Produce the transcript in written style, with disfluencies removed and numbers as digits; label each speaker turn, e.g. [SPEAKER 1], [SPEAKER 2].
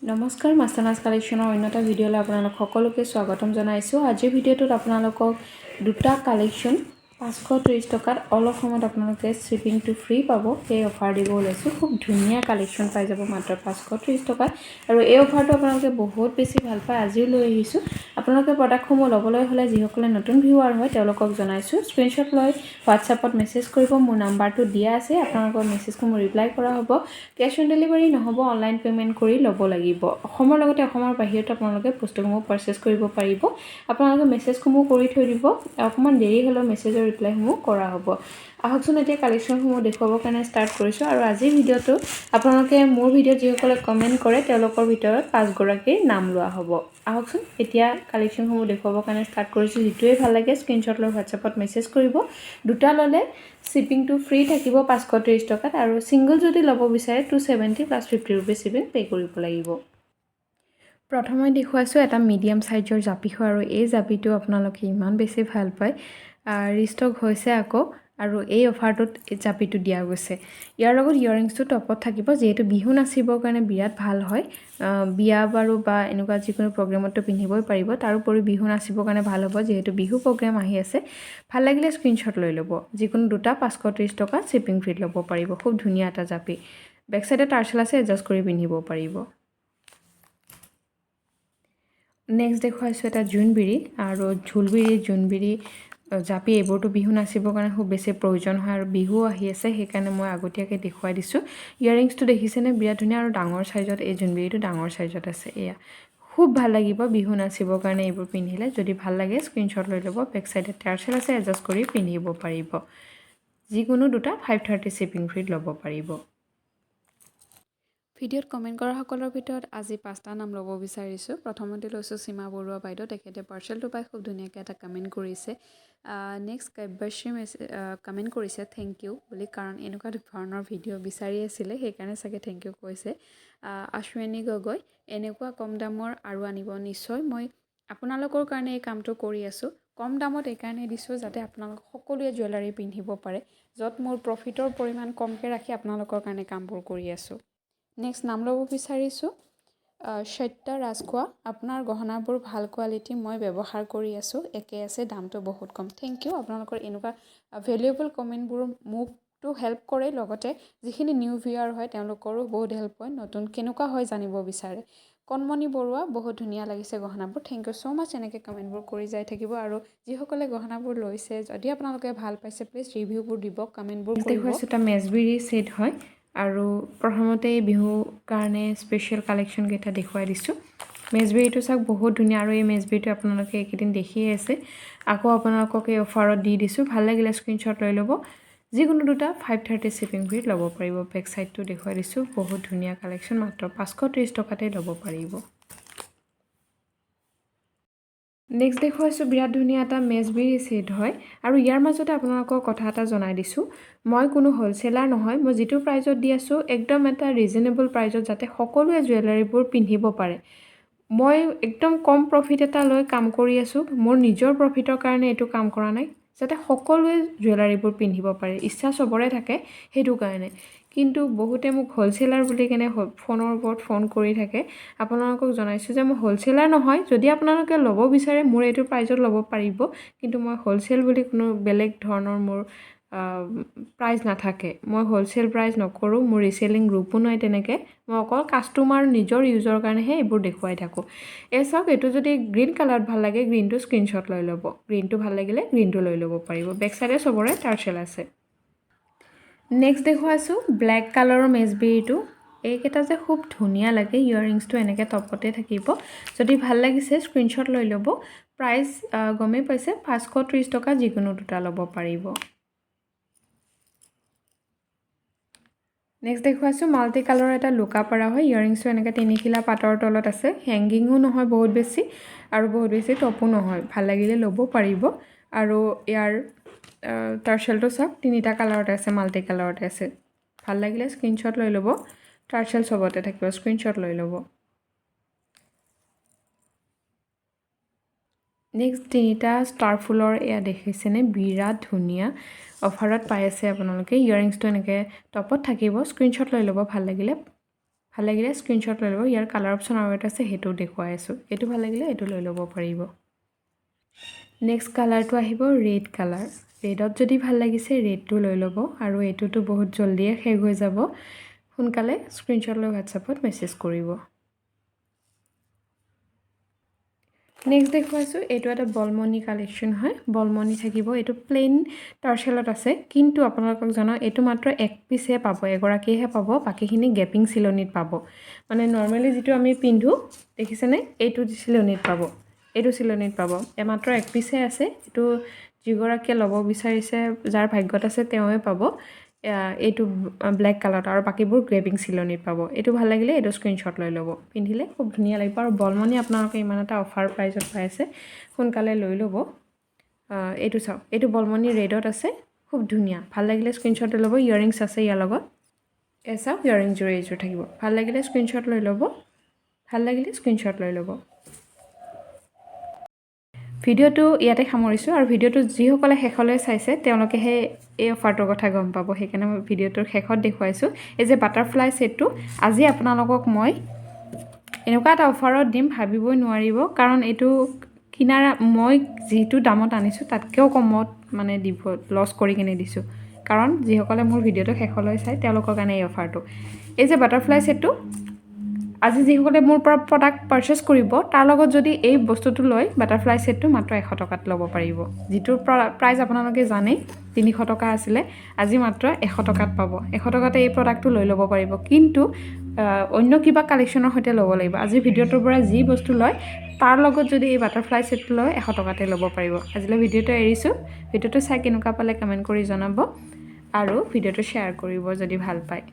[SPEAKER 1] নমস্কাৰ মাষ্টাৰনাছ কালেকশ্যনৰ অন্য এটা ভিডিঅ'লৈ আপোনালোক সকলোকে স্বাগতম জনাইছোঁ। আজিৰ ভিডিঅ'টোত আপোনালোকক দুটা কালেকশ্যন 530 টকাত অল অসমত আপোনালোকে শ্বিপিং টু ফ্ৰী পাব। সেই অফাৰ দিব ওলাইছোঁ। খুব ধুনীয়া কালেকশ্যন পাই যাব মাত্ৰ 530 টকাত। আৰু এই অফাৰটো আপোনালোকে বহুত বেছি ভাল পায়, আজিও লৈ আহিছোঁ। আপোনালোকে প্ৰডাক্টসমূহ ল'বলৈ হ'লে যিসকলে নতুন ভিউৱাৰ হয় তেওঁলোকক জনাইছোঁ, স্ক্ৰীনশ্বট লৈ হোৱাটছআপত মেছেজ কৰিব। মোৰ নাম্বাৰটো দিয়া আছে, আপোনালোকৰ মেছেজসমূহ ৰিপ্লাই কৰা হ'ব। কেছ অন ডেলিভাৰী নহ'ব, অনলাইন পে'মেণ্ট কৰি ল'ব লাগিব। অসমৰ লগতে অসমৰ বাহিৰতো আপোনালোকে বস্তুসমূহ পাৰচেছ কৰিব পাৰিব। আপোনালোকে মেছেজসমূহ কৰি থৈ দিব, অকণমান দেৰি হ'লেও মেছেজৰ ৰিপ্লাইসমূহ কৰা হ'ব। আহকচোন এতিয়া কালেকশ্যনসমূহ দেখুৱাবৰ কাৰণে ষ্টাৰ্ট কৰিছোঁ। আৰু আজিৰ ভিডিঅ'টো আপোনালোকে মোৰ ভিডিঅ'ত যিসকলে কমেণ্ট কৰে তেওঁলোকৰ ভিতৰত 5 গৰাকীৰ নাম লোৱা হ'ব। আহকচোন এতিয়া কালেকশ্যনসমূহ দেখুৱাবৰ কাৰণে ষ্টাৰ্ট কৰিছোঁ। যিটোৱে ভাল লাগে স্ক্ৰীনশ্বট লৈ হোৱাটছআপত মেছেজ কৰিব। দুটা ল'লে শ্বিপিংটো ফ্ৰী থাকিব 530 টকাত, আৰু ছিংগল যদি ল'ব বিচাৰে 270 + 50 ৰুপিজ শ্বিপিং পে' কৰিব লাগিব। প্ৰথমে দেখুৱাইছোঁ এটা মিডিয়াম চাইজৰ জাপি হয়, আৰু এই জাপিটো আপোনালোকে ইমান বেছি ভাল পায়। ৰিষ্টক হৈছে আকৌ, আৰু এই অফাৰটোত জাপিটো দিয়া গৈছে। ইয়াৰ লগত ইয়েৰিংছটো টপত থাকিব, যিহেতু বিহু নাচিবৰ কাৰণে বিৰাট ভাল হয়। বিয়া বাৰু বা এনেকুৱা যিকোনো প্ৰগ্ৰেমতো পিন্ধিবই পাৰিব। তাৰোপৰি বিহু নাচিবৰ কাৰণে ভাল হ'ব, যিহেতু বিহু প্ৰগ্ৰেম আহি আছে। ভাল লাগিলে স্ক্ৰীনশ্বট লৈ ল'ব। যিকোনো দুটা 530 টকা শ্বিপিং ফ্ৰীত ল'ব পাৰিব। খুব ধুনীয়া এটা জাপি। বেক চাইডে টাৰ্চেল আছে, এডজাষ্ট কৰি পিন্ধিব পাৰিব। নেক্সট দেখুৱাইছোঁ এটা জোনবিৰি আৰু জোনবিৰি জাপি। এইবোৰতো বিহু নাচিবৰ কাৰণে খুব বেছি প্ৰয়োজন হয়, আৰু বিহু আহি আছে, সেইকাৰণে মই আগতীয়াকৈ দেখুৱাই দিছোঁ। ইয়েৰিংছটো দেখিছেনে, বিৰাট ধুনীয়া, আৰু ডাঙৰ চাইজত এই জোনবিৰিটো ডাঙৰ চাইজত আছে। এয়া খুব ভাল লাগিব বিহু নাচিবৰ কাৰণে এইবোৰ পিন্ধিলে। যদি ভাল লাগে স্ক্ৰীনশ্বট লৈ ল'ব। বেক চাইডে টাৰ্চেল আছে, এডজাষ্ট কৰি পিন্ধিব পাৰিব। যিকোনো দুটা 530 শ্বিপিং ফ্ৰীত ল'ব পাৰিব। ভিডিঅ'ত কমেণ্ট কৰা সকলৰ ভিতৰত আজি 5টা নাম ল'ব বিচাৰিছোঁ। প্ৰথমতে লৈছোঁ সীমা বৰুৱা বাইদেউ, তেখেতে পাৰ্চেলটো পাই খুব ধুনীয়াকৈ এটা কমেণ্ট কৰিছে। নেক্সট কাব্যশ্ৰী কমেণ্ট কৰিছে থেংক ইউ বুলি, কাৰণ এনেকুৱা ধৰণৰ ভিডিঅ' বিচাৰি আছিলে, সেইকাৰণে চাগে থেংক ইউ কৈছে। আশ্বিনী গগৈ, এনেকুৱা কম দামৰ আৰু আনিব নিশ্চয়, মই আপোনালোকৰ কাৰণে এই কামটো কৰি আছোঁ। কম দামত এইকাৰণে দিছোঁ যাতে আপোনালোক সকলোৱে জুৱেলাৰী পিন্ধিব পাৰে, য'ত মোৰ প্ৰফিটৰ পৰিমাণ কমকৈ ৰাখি আপোনালোকৰ কাৰণে কামবোৰ কৰি আছোঁ। নেক্সট নাম ল'ব বিচাৰিছোঁ সত্য ৰাজখোৱা, আপোনাৰ গহনাবোৰ ভাল কোৱালিটি, মই ব্যৱহাৰ কৰি আছোঁ, একে আছে, দামটো বহুত কম। Thank U. আপোনালোকৰ এনেকুৱা ভেলুৱেবল কমেণ্টবোৰ মোকতো হেল্প কৰে, লগতে যিখিনি নিউ ভিউৱাৰ হয় তেওঁলোকৰো বহুত হেল্প হয়, নতুন কেনেকুৱা হয় জানিব বিচাৰে। কণমণি বৰুৱা, বহুত ধুনীয়া লাগিছে গহনাবোৰ, থেংক ইউ ছ' মাছ। এনেকৈ কমেণ্টবোৰ কৰি যাই থাকিব। আৰু যিসকলে গহনাবোৰ লৈছে, যদি আপোনালোকে ভাল পাইছে প্লিজ ৰিভিউবোৰ দিব, কমেণ্টবোৰ কৰিব। এটা মেজবিৰি ছেট হয়, আৰু প্ৰথমতে বিহুৰ কাৰণে স্পেচিয়েল কালেকশ্যনকেইটা দেখুৱাই দিছোঁ। মেজবিৰিটো চাওক, বহুত ধুনীয়া, আৰু এই মেজবিৰিটো আপোনালোকে এইকেইদিন দেখিয়ে আছে। আকৌ আপোনালোকক এই অফাৰত দি দিছোঁ। ভাল লাগিলে স্ক্ৰীনশ্বট লৈ ল'ব। যিকোনো দুটা 530 শ্বিপিং ফ্ৰীত ল'ব পাৰিব। বেক চাইডটো দেখুৱাই দিছোঁ, বহুত ধুনীয়া কালেকশ্যন, মাত্ৰ 530 টকাতে ল'ব পাৰিব। নেক্সট দেখুৱাইছোঁ বিৰাট ধুনীয়া এটা মেজবিৰি ছেট হয়, আৰু ইয়াৰ মাজতে আপোনালোকক কথা এটা জনাই দিছোঁ, মই কোনো হ'লচেলাৰ নহয়। মই যিটো প্ৰাইজত দি আছোঁ একদম এটা ৰিজনেবল প্ৰাইজত, যাতে সকলোৱে জুৱেলাৰীবোৰ পিন্ধিব পাৰে। মই একদম কম প্ৰফিট এটা লৈ কাম কৰি আছোঁ। মোৰ নিজৰ প্ৰফিটৰ কাৰণে এইটো কাম কৰা নাই, যাতে সকলোৱে জুৱেলাৰীবোৰ পিন্ধিব পাৰে। ইচ্ছা চবৰে থাকে, সেইটো কাৰণে। কিন্তু বহুতে মোক হ'লচেলাৰ বুলি কেনে ফোনৰ ওপৰত ফোন কৰি থাকে। আপোনালোকক জনাইছোঁ যে মই হ'লচেলাৰ নহয়। যদি আপোনালোকে ল'ব বিচাৰে মোৰ এইটো প্ৰাইজত ল'ব পাৰিব, কিন্তু মই হ'লচেল বুলি কোনো বেলেগ ধৰণৰ মোৰ প্ৰাইজ নাথাকে। মই হ'লচেল প্ৰাইজ নকৰোঁ, মোৰ ৰিচেলিং গ্ৰুপো নাই তেনেকৈ। মই অকল কাষ্টমাৰ নিজৰ ইউজৰ কাৰণেহে এইবোৰ দেখুৱাই থাকোঁ। এই চাওক, এইটো যদি গ্ৰীণ কালাৰত ভাল লাগে, গ্ৰীণটো স্ক্ৰীনশ্বট লৈ ল'ব। গ্ৰীণটো ভাল লাগিলে গ্ৰীণটো লৈ ল'ব পাৰিব। বেক চাইডে চবৰে টাৰ্চেল আছে। নেক্সট দেখুৱাইছোঁ ব্লেক কালাৰৰ মেজবিৰিটো। এইকেইটা যে খুব ধুনীয়া লাগে, ইয়েৰিংছটো এনেকৈ টপতে থাকিব। যদি ভাল লাগিছে স্ক্ৰীনশ্বট লৈ ল'ব। প্ৰাইচ গমেই পাইছে, 530 টকা, যিকোনো দুটা ল'ব পাৰিব। নেক্সট দেখুৱাইছোঁ মাল্টি কালাৰৰ এটা লুকা পৰা হয়। ইয়েৰিংছটো এনেকৈ তিনিখিলা পাতৰ তলত আছে। হেংগিঙো নহয় বহুত বেছি, আৰু বহুত বেছি টপো নহয়। ভাল লাগিলে ল'ব পাৰিব। আৰু ইয়াৰ টাৰ্চেলটো চাওক, তিনিটা কালাৰতে আছে, মাল্টি কালাৰতে আছে। ভাল লাগিলে স্ক্ৰীনশ্বট লৈ ল'ব। টাৰ্চেল চবতে থাকিব, স্ক্ৰীনশ্বট লৈ ল'ব। নেক্সট তিনিটা ষ্টাৰ ফুলৰ, এয়া দেখিছেনে, বিৰাট ধুনীয়া। অফাৰত পাই আছে আপোনালোকে। ইয়েৰিংছটো এনেকৈ টপত থাকিব, স্ক্ৰীনশ্বট লৈ ল'ব ভাল লাগিলে। ভাল লাগিলে স্ক্ৰীনশ্বট লৈ ল'ব ইয়াৰ কালাৰ অপশ্যন আৰু এটা আছে সেইটো দেখুৱাই আছোঁ এইটো ভাল লাগিলে এইটো লৈ ল'ব পাৰিব নেক্সট কালাৰটো আহিব ৰেড কালাৰ ৰেডত যদি ভাল লাগিছে ৰেডটো লৈ ল'ব আৰু এইটোতো বহুত জলদিয়ে শেষ হৈ যাব সোনকালে স্ক্ৰীনশ্বট লৈ হোৱাটছআপত মেছেজ কৰিব নেক্সট দেখুৱাইছোঁ এইটো এটা বলমণি কালেকশ্যন হয় বলমণি থাকিব এইটো প্লেইন টাৰ্চেলত আছে কিন্তু আপোনালোকক জনাওঁ এইটো মাত্ৰ এক পিচহে পাব এগৰাকীহে পাব বাকীখিনি গেপিং চিলনিত পাব মানে নৰ্মেলি যিটো আমি পিন্ধো দেখিছেনে এইটো চিলনিত পাব এইটো চিলনিত পাব মাত্ৰ এক পিচহে আছে এইটো যিগৰাকীয়ে ল'ব বিচাৰিছে যাৰ ভাগ্যত আছে তেওঁৱে পাব এইটো ব্লেক কালাৰত আৰু বাকিবোৰ গ্ৰেভিং চিলনিত পাব এইটো ভাল লাগিলে এইটো স্ক্ৰীনশ্বট লৈ ল'ব পিন্ধিলে খুব ধুনীয়া লাগিব আৰু বলমণি আপোনালোকে ইমান এটা অফাৰ প্ৰাইজত পাই আছে সোনকালে লৈ ল'ব এইটো চাওক এইটো বলমণি ৰেডত আছে খুব ধুনীয়া ভাল লাগিলে স্ক্ৰীনশ্বট লৈ ল'ব ইয়াৰিংছ আছে ইয়াৰ লগত চাওক ইয়াৰিংযোৰ এইযোৰ থাকিব ভাল লাগিলে স্ক্ৰীনশ্বট লৈ ল'ব ভাল লাগিলে স্ক্ৰীনশ্বট লৈ ল'ব ভিডিঅ'টো ইয়াতে সামৰিছোঁ আৰু ভিডিঅ'টো যিসকলে শেষলৈ চাইছে তেওঁলোকেহে এই অফাৰটোৰ কথা গম পাব সেইকাৰণে মই ভিডিঅ'টোৰ শেষত দেখুৱাইছোঁ এই যে বাটাৰফ্লাই ছেটটো আজি আপোনালোকক মই এনেকুৱা এটা অফাৰত দিম ভাবিবই নোৱাৰিব কাৰণ এইটো কিনাৰ মই যিটো দামত আনিছোঁ তাতকৈও কমত মানে দিব লছ কৰি কিনে দিছোঁ কাৰণ যিসকলে মোৰ ভিডিঅ'টো শেষলৈ চাই তেওঁলোকৰ কাৰণে এই অফাৰটো এই যে বাটাৰফ্লাই ছেটটো আজি যিসকলে মোৰ পৰা প্ৰডাক্ট পাৰচেছ কৰিব তাৰ লগত যদি এই বস্তুটো লয় বাটাৰফ্লাই ছেটটো মাত্ৰ 100 টকাত ল'ব পাৰিব যিটোৰ প্ৰাইচ আপোনালোকে জানে 300 টকা আছিলে আজি মাত্ৰ 100 টকাত পাব 100 টকাতে এই প্ৰডাক্টটো লৈ ল'ব পাৰিব কিন্তু অন্য কিবা কালেকশ্যনৰ সৈতে ল'ব লাগিব আজি ভিডিঅ'টোৰ পৰা যি বস্তু লয় তাৰ লগত যদি এই বাটাৰফ্লাই ছেটটো লয় 100 টকাতে ল'ব পাৰিব আজিলৈ ভিডিঅ'টো এৰিছোঁ ভিডিঅ'টো চাই কেনেকুৱা পালে কমেণ্ট কৰি জনাব আৰু ভিডিঅ'টো শ্বেয়াৰ কৰিব যদি ভাল পায়